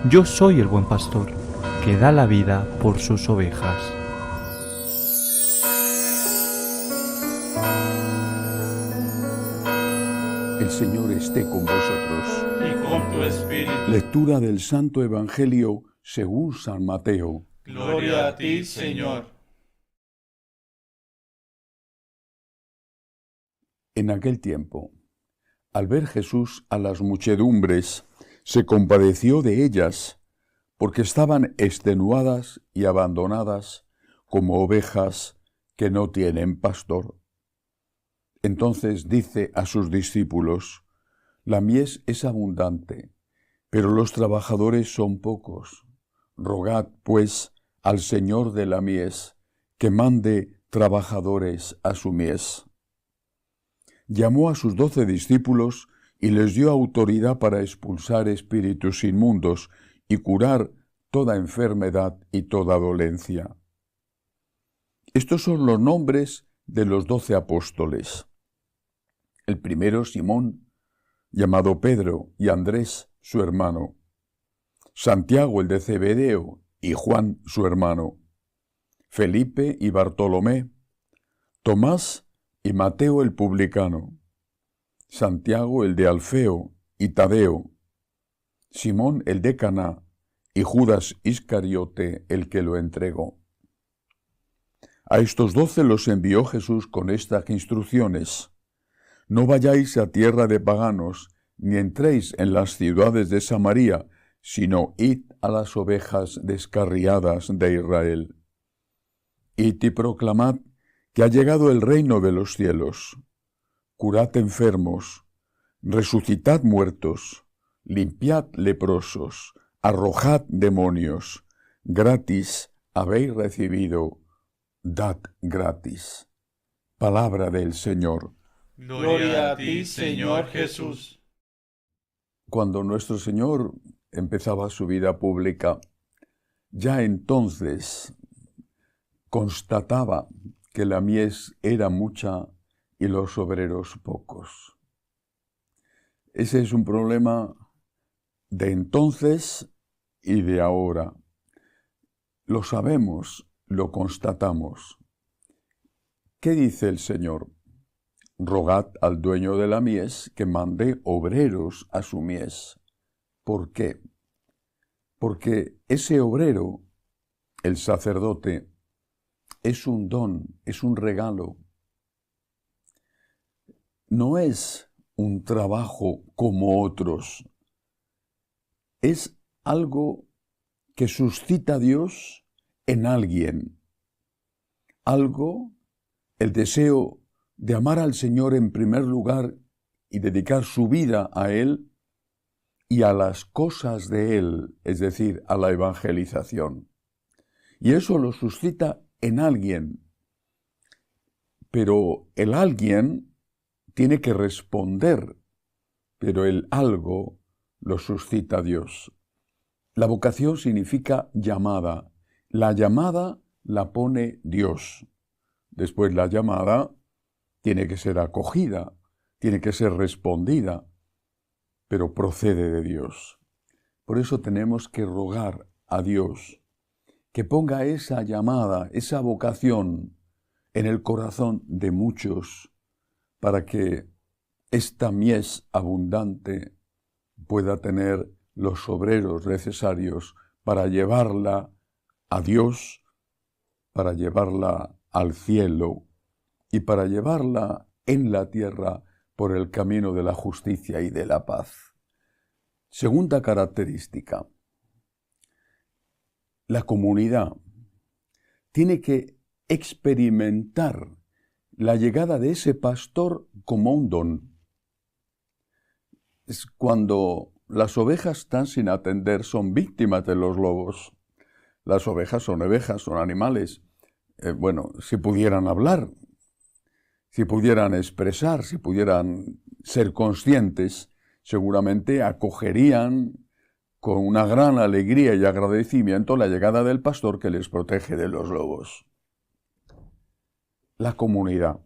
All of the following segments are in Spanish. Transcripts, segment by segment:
Yo soy el buen pastor, que da la vida por sus ovejas. El Señor esté con vosotros. Y con tu espíritu. Lectura del Santo Evangelio según San Mateo. Gloria a ti, Señor. En aquel tiempo, al ver Jesús a las muchedumbres, se compadeció de ellas, porque estaban extenuadas y abandonadas como ovejas que no tienen pastor. Entonces dice a sus discípulos: la mies es abundante, pero los trabajadores son pocos. Rogad, pues, al Señor de la mies, que mande trabajadores a su mies. Llamó a sus 12 discípulos y les dio autoridad para expulsar espíritus inmundos y curar toda enfermedad y toda dolencia. Estos son los nombres de los 12 apóstoles. El primero, Simón, llamado Pedro, y Andrés, su hermano. Santiago, el de Zebedeo, y Juan, su hermano. Felipe y Bartolomé. Tomás y Mateo el publicano. Santiago, el de Alfeo, y Tadeo. Simón, el de Caná, y Judas Iscariote, el que lo entregó. A estos 12 los envió Jesús con estas instrucciones: no vayáis a tierra de paganos, ni entréis en las ciudades de Samaria, sino id a las ovejas descarriadas de Israel. Id y proclamad que ha llegado el reino de los cielos. Curad enfermos, resucitad muertos, limpiad leprosos, arrojad demonios. Gratis habéis recibido, dad gratis. Palabra del Señor. Gloria a ti, Señor Jesús. Cuando nuestro Señor empezaba su vida pública, ya entonces constataba que la mies era mucha y los obreros pocos. Ese es un problema de entonces y de ahora. Lo sabemos, lo constatamos. ¿Qué dice el Señor? Rogad al dueño de la mies que mande obreros a su mies. ¿Por qué? Porque ese obrero, el sacerdote, es un don, es un regalo. No es un trabajo como otros. Es algo que suscita a Dios en alguien. Algo, el deseo de amar al Señor en primer lugar y dedicar su vida a Él y a las cosas de Él, es decir, a la evangelización. Y eso lo suscita en alguien. Pero el alguien tiene que responder, pero el algo lo suscita Dios. La vocación significa llamada. La llamada la pone Dios. Después la llamada tiene que ser acogida, tiene que ser respondida, pero procede de Dios. Por eso tenemos que rogar a Dios que ponga esa llamada, esa vocación en el corazón de muchos, para que esta mies abundante pueda tener los obreros necesarios para llevarla a Dios, para llevarla al cielo y para llevarla en la tierra por el camino de la justicia y de la paz. Segunda característica: la comunidad tiene que experimentar la llegada de ese pastor como un don. Es cuando las ovejas están sin atender, son víctimas de los lobos. Las ovejas, son animales. Si pudieran hablar, si pudieran expresar, si pudieran ser conscientes, seguramente acogerían con una gran alegría y agradecimiento la llegada del pastor que les protege de los lobos. La comunidad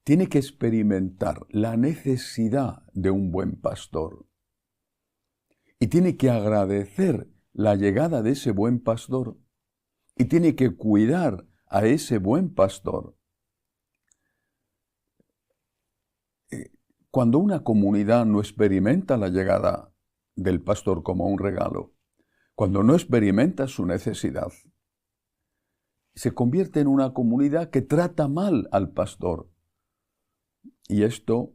tiene que experimentar la necesidad de un buen pastor. y tiene que agradecer la llegada de ese buen pastor y tiene que cuidar a ese buen pastor. Cuando una comunidad no experimenta la llegada del pastor como un regalo, cuando no experimenta su necesidad, se convierte en una comunidad que trata mal al pastor. Y esto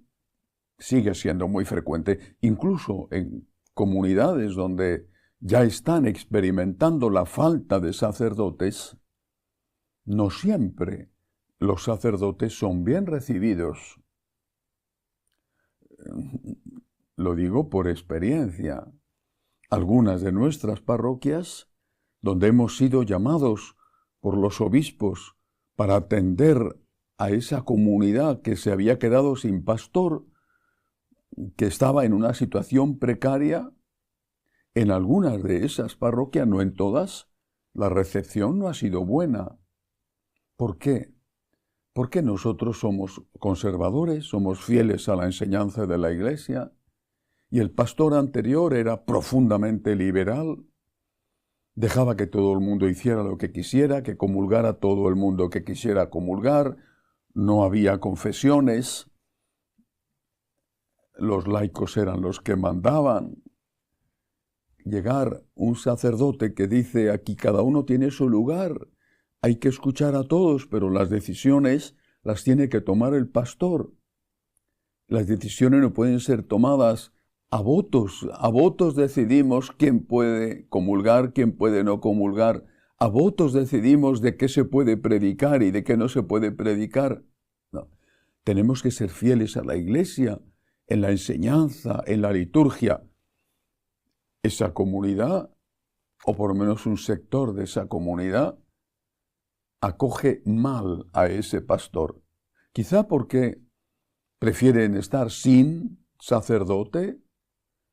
sigue siendo muy frecuente, incluso en comunidades donde ya están experimentando la falta de sacerdotes. No siempre los sacerdotes son bien recibidos. Lo digo por experiencia. Algunas de nuestras parroquias, donde hemos sido llamados por los obispos para atender a esa comunidad que se había quedado sin pastor, que estaba en una situación precaria, en algunas de esas parroquias, no en todas, la recepción no ha sido buena. ¿Por qué? Porque nosotros somos conservadores, somos fieles a la enseñanza de la Iglesia, y el pastor anterior era profundamente liberal, dejaba que todo el mundo hiciera lo que quisiera, que comulgara todo el mundo que quisiera comulgar, no había confesiones, los laicos eran los que mandaban. Llegar un sacerdote que dice aquí cada uno tiene su lugar, hay que escuchar a todos, pero las decisiones las tiene que tomar el pastor. Las decisiones no pueden ser tomadas a votos decidimos quién puede comulgar, quién puede no comulgar, a votos decidimos de qué se puede predicar y de qué no se puede predicar. No. Tenemos que ser fieles a la Iglesia, en la enseñanza, en la liturgia. Esa comunidad, o por lo menos un sector de esa comunidad, acoge mal a ese pastor. Quizá porque prefieren estar sin sacerdote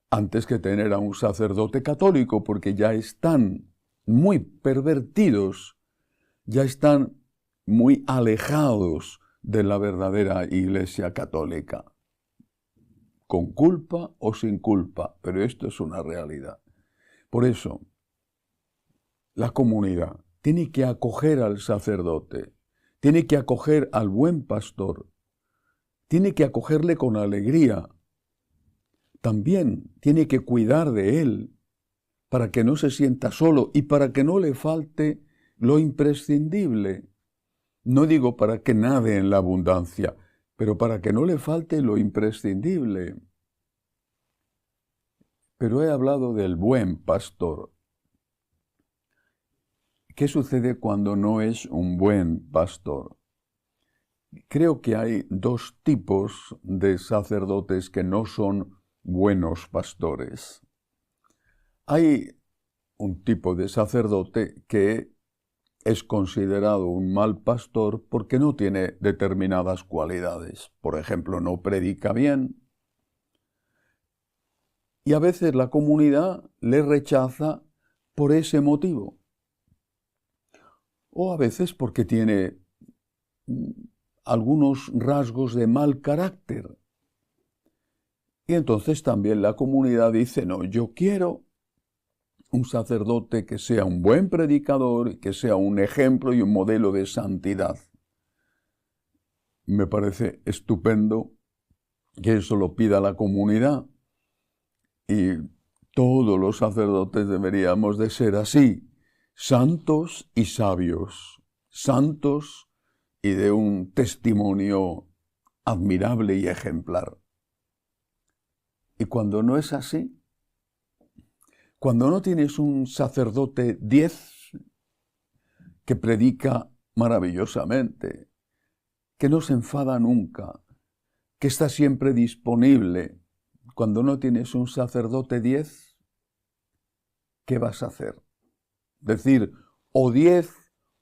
antes que tener a un sacerdote católico, porque ya están muy pervertidos, ya están muy alejados de la verdadera Iglesia católica, con culpa o sin culpa, pero esto es una realidad. Por eso, la comunidad tiene que acoger al sacerdote, tiene que acoger al buen pastor, tiene que acogerle con alegría. También tiene que cuidar de él para que no se sienta solo y para que no le falte lo imprescindible. No digo para que nade en la abundancia, pero para que no le falte lo imprescindible. Pero he hablado del buen pastor. ¿Qué sucede cuando no es un buen pastor? Creo que hay dos tipos de sacerdotes que no son buenos pastores. Hay un tipo de sacerdote que es considerado un mal pastor porque no tiene determinadas cualidades. Por ejemplo, no predica bien. Y a veces la comunidad le rechaza por ese motivo. O a veces porque tiene algunos rasgos de mal carácter. Y entonces también la comunidad dice, no, yo quiero un sacerdote que sea un buen predicador, que sea un ejemplo y un modelo de santidad. Me parece estupendo que eso lo pida la comunidad y todos los sacerdotes deberíamos de ser así, santos y sabios, santos y de un testimonio admirable y ejemplar. Y cuando no es así, cuando no tienes un sacerdote 10 que predica maravillosamente, que no se enfada nunca, que está siempre disponible, cuando no tienes un sacerdote 10, ¿qué vas a hacer? Decir, o 10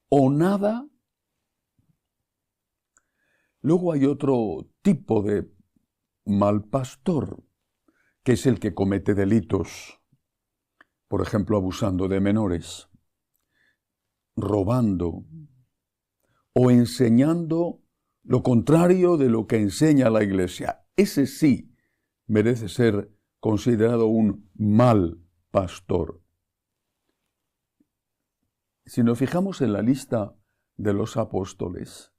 o nada. Luego hay otro tipo de mal pastor, que es el que comete delitos, por ejemplo, abusando de menores, robando o enseñando lo contrario de lo que enseña la Iglesia. Ese sí merece ser considerado un mal pastor. Si nos fijamos en la lista de los apóstoles,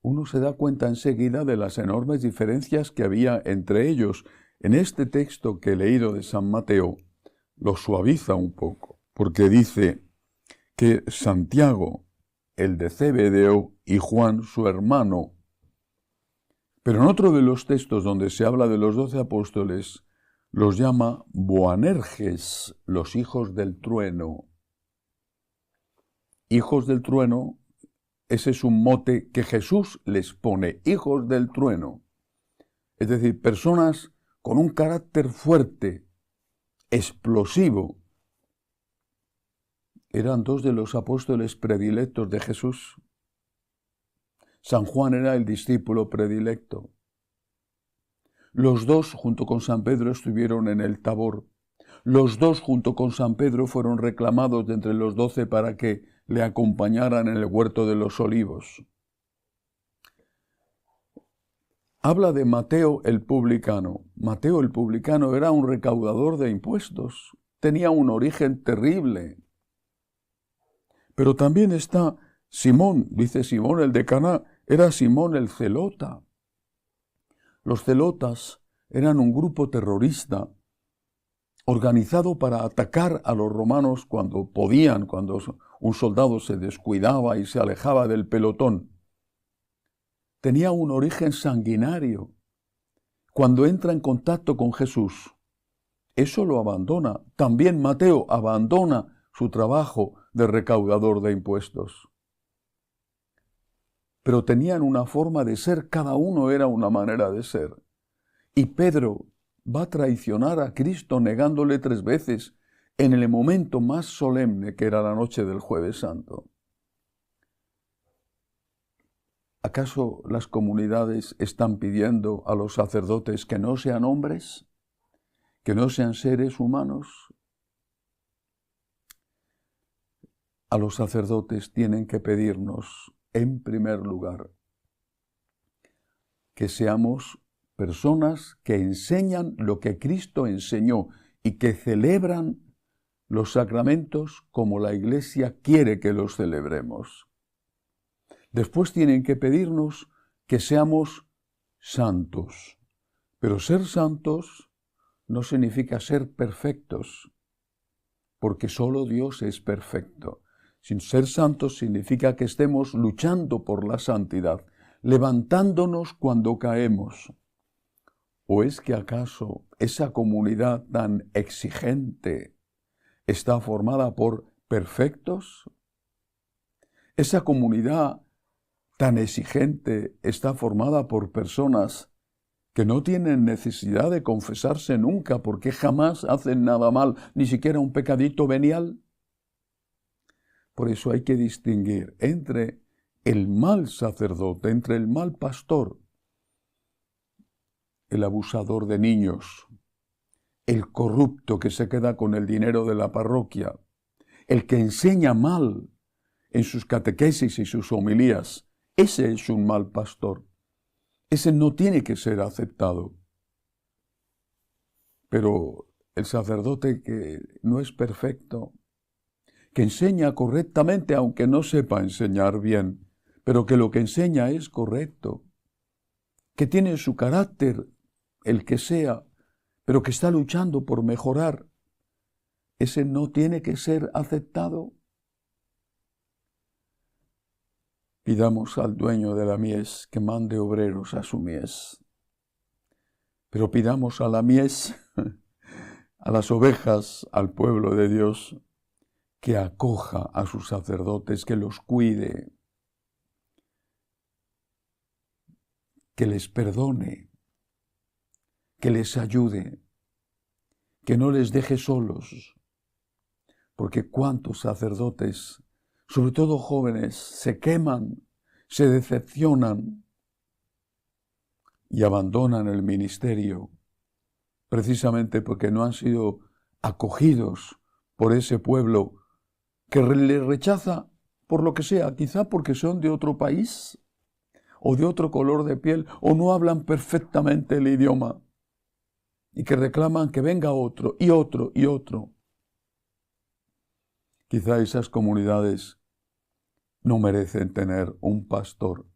uno se da cuenta enseguida de las enormes diferencias que había entre ellos. En este texto que he leído de San Mateo, lo suaviza un poco, porque dice que Santiago, el de Zebedeo, y Juan, su hermano. Pero en otro de los textos donde se habla de los 12 apóstoles, los llama Boanerges, los hijos del trueno. Hijos del trueno, ese es un mote que Jesús les pone, hijos del trueno. Es decir, personas con un carácter fuerte, explosivo. Eran dos de los apóstoles predilectos de Jesús. San Juan era el discípulo predilecto. Los dos, junto con San Pedro, estuvieron en el Tabor. Los dos, junto con San Pedro, fueron reclamados de entre los 12 para que le acompañaran en el huerto de los olivos. Habla de Mateo el publicano. Mateo el publicano era un recaudador de impuestos. Tenía un origen terrible. Pero también está Simón, dice Simón el de Caná, era Simón el celota. Los celotas eran un grupo terrorista organizado para atacar a los romanos cuando podían, cuando un soldado se descuidaba y se alejaba del pelotón. Tenía un origen sanguinario. Cuando entra en contacto con Jesús, eso lo abandona. También Mateo abandona su trabajo de recaudador de impuestos. Pero tenían una forma de ser, cada uno era una manera de ser. Y Pedro va a traicionar a Cristo negándole 3 veces en el momento más solemne que era la noche del Jueves Santo. ¿Acaso las comunidades están pidiendo a los sacerdotes que no sean hombres, que no sean seres humanos? A los sacerdotes tienen que pedirnos, en primer lugar, que seamos personas que enseñan lo que Cristo enseñó y que celebran los sacramentos como la Iglesia quiere que los celebremos. Después tienen que pedirnos que seamos santos. Pero ser santos no significa ser perfectos, porque solo Dios es perfecto. Sin ser santos significa que estemos luchando por la santidad, levantándonos cuando caemos. ¿O es que acaso esa comunidad tan exigente está formada por perfectos? ¿Esa comunidad tan exigente está formada por personas que no tienen necesidad de confesarse nunca porque jamás hacen nada mal, ni siquiera un pecadito venial? Por eso hay que distinguir entre el mal sacerdote, entre el mal pastor, el abusador de niños, el corrupto que se queda con el dinero de la parroquia, el que enseña mal en sus catequesis y sus homilías. Ese es un mal pastor. Ese no tiene que ser aceptado. Pero el sacerdote que no es perfecto, que enseña correctamente aunque no sepa enseñar bien, pero que lo que enseña es correcto, que tiene su carácter, el que sea, pero que está luchando por mejorar, ese no tiene que ser aceptado. Pidamos al dueño de la mies que mande obreros a su mies. Pero pidamos a la mies, a las ovejas, al pueblo de Dios, que acoja a sus sacerdotes, que los cuide, que les perdone, que les ayude, que no les deje solos. Porque cuántos sacerdotes, sobre todo jóvenes, se queman, se decepcionan y abandonan el ministerio, precisamente porque no han sido acogidos por ese pueblo que les rechaza por lo que sea, quizá porque son de otro país o de otro color de piel o no hablan perfectamente el idioma. y que reclaman que venga otro y otro y otro. Quizá esas comunidades no merecen tener un pastor,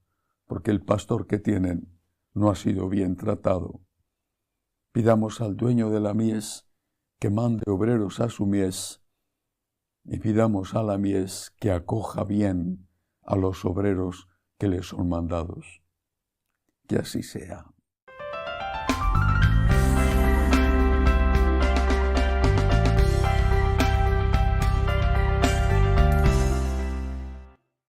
porque el pastor que tienen no ha sido bien tratado. Pidamos al dueño de la mies que mande obreros a su mies, y pidamos a la mies que acoja bien a los obreros que le son mandados. Que así sea.